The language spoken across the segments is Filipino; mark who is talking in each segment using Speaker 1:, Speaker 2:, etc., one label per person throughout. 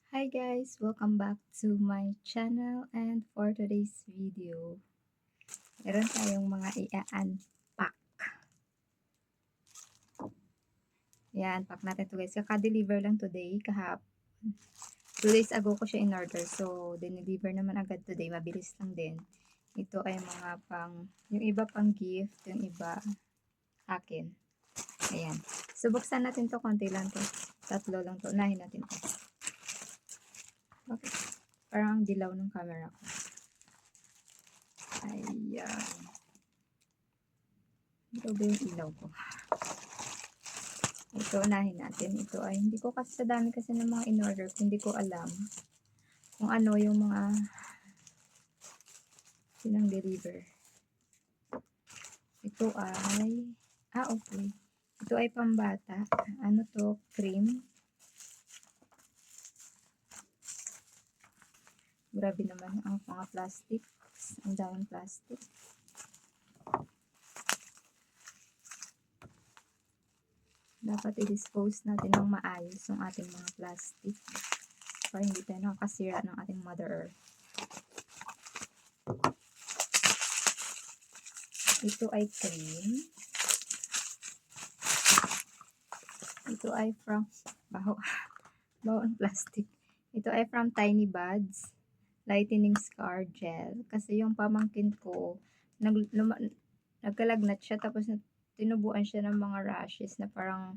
Speaker 1: Hi guys! Welcome back to my channel and for today's video, meron tayong mga i-unpack. I-unpack natin to guys. Kaka-deliver lang today, kahapon. 2 days ago ko siya in-order. So, dineliver naman agad today. Mabilis lang din. Ito ay mga yung iba pang gift, yung iba akin. Ayan. So, buksan natin to. Konti lang to. 3 lang to. Unahin natin to. Okay. Parang ang dilaw ng camera ko. Ayan. Ito ba yung ilaw ko? Ito, unahin natin. Ito ay, hindi ko kasi sa dami kasi ng mga in-order ko, hindi ko alam kung ano yung mga sinang-deliver. Ito ay, okay. Ito ay pambata. Ano to? Cream. Grabe naman ang mga plastic. Ang daming plastic. Dapat i-dispose natin ng maayos yung ating mga plastic para hindi tayo nakakasira ng ating Mother Earth. Ito ay cream. Ito ay from baho ang plastic. Ito ay from Tiny Buds Lightening Scar Gel. Kasi yung pamangkin ko, nagkalagnat siya tapos tinubuan siya ng mga rashes na parang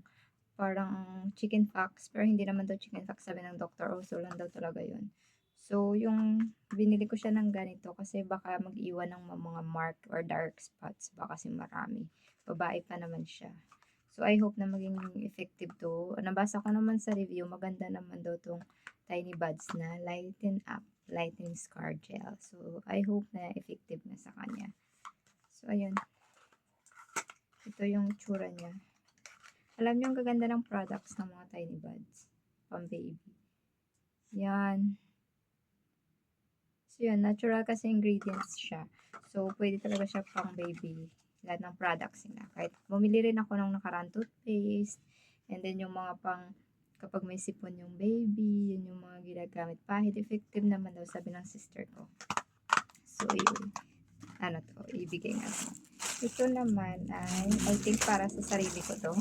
Speaker 1: chicken pox. Pero hindi naman daw chicken pox, sabi ng doktor. So lang daw talaga yun. So, yung binili ko siya ng ganito kasi baka mag-iwan ng mga mark or dark spots. Baka kasi marami. Babae pa naman siya. So, I hope na maging effective to. Nabasa ko naman sa review, maganda naman daw tong Tiny Buds na Lightening Scar Gel. So, I hope na effective na sa kanya. So, ayun. Ito yung tsura niya. Alam niyo ang gaganda ng products ng mga Tiny Buds. Pang baby. Yan. So, yun. Natural kasi ingredients siya. So, pwede talaga siya pang baby. Lahat ng products nila. Kahit bumili rin ako ng nakaraan toothpaste. And then, yung mga kapag may sipon yung baby, yun yung mga ginagamit. Pahid effective naman daw, sabi ng sister ko. So, yun. Ibigay natin. Ito naman ay, I think para sa sarili ko to.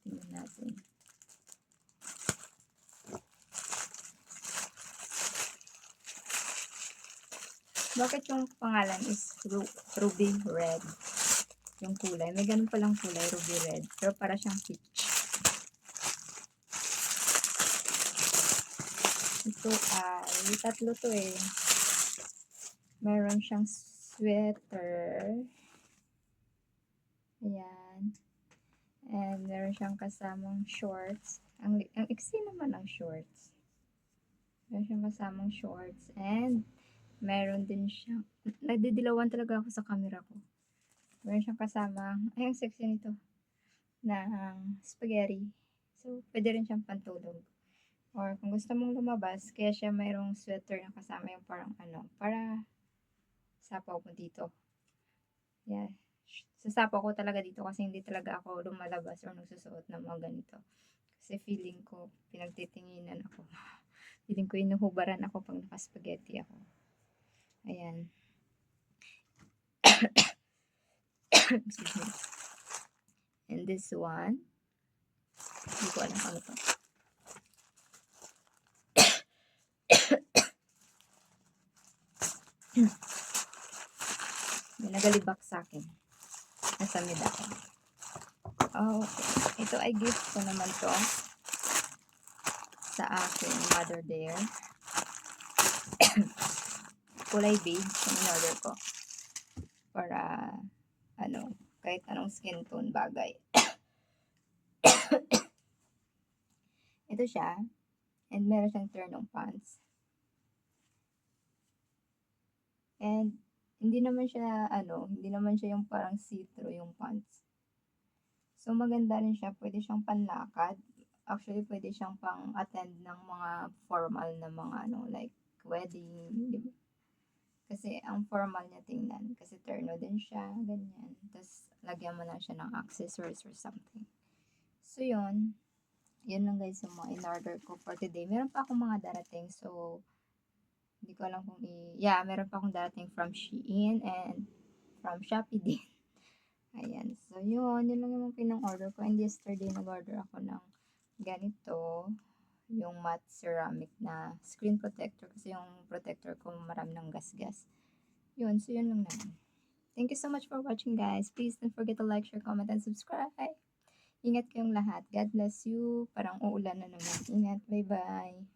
Speaker 1: Tingnan natin. Bakit yung pangalan is Ruby Red? Yung kulay. May ganun palang kulay, Ruby Red. Pero para siyang peach. Ito ay, tatlo to eh. Meron siyang sweater. Ayan. And meron siyang kasamang shorts. Ang iksi naman ang shorts. Meron siyang kasamang shorts. And meron din siyang, nagdidilawan talaga ako sa camera ko. Meron siyang kasama, ay ang sexy nito, ng spaghetti. So, pwede rin siyang pantulog. Or kung gusto mong lumabas, kaya siya mayroong sweater na kasama yung parang para sapaw mo dito. Yeah. Sasapaw ko talaga dito kasi hindi talaga ako lumalabas or nagsusuot ng mga ganito. Kasi feeling ko, pinagtitinginan ako. Feeling ko inuhubaran ako pag nakaspaghetti ako. Ayan. Excuse me. And this one, hindi ko alam ano to. May nagalibak sa akin. Nasa mid ako. Okay. Ito ay gift ko naman to sa aking mother there. Kulay beige yung in-order ko. Para, kahit anong skin tone bagay. Ito siya. And meron siyang turn-on pants. And, hindi naman siya yung parang see-through yung pants. So, maganda rin siya. Pwede siyang panlakad. Actually, pwede siyang pang-attend ng mga formal na mga like wedding, diba? Kasi ang formal niya tingnan. Kasi terno din siya, ganyan. Tapos, lagyan mo lang siya ng accessories or something. So, yun. yun lang guys yung mga in-order ko for today. Meron pa akong mga darating. So, hindi ko alam kung yeah, meron pa akong darating from Shein and from Shopee din. Ayan. So, yun. Yun lang yung pinang-order ko. And yesterday, nag-order ako ng ganito. Yung matte ceramic na screen protector. Kasi yung protector ko marami ng gas-gas. Yun. So, yun lang naman. Thank you so much for watching, guys. Please don't forget to like, share, comment, and subscribe. Ingat kayong lahat. God bless you. Parang uulan na naman. Ingat. Bye-bye.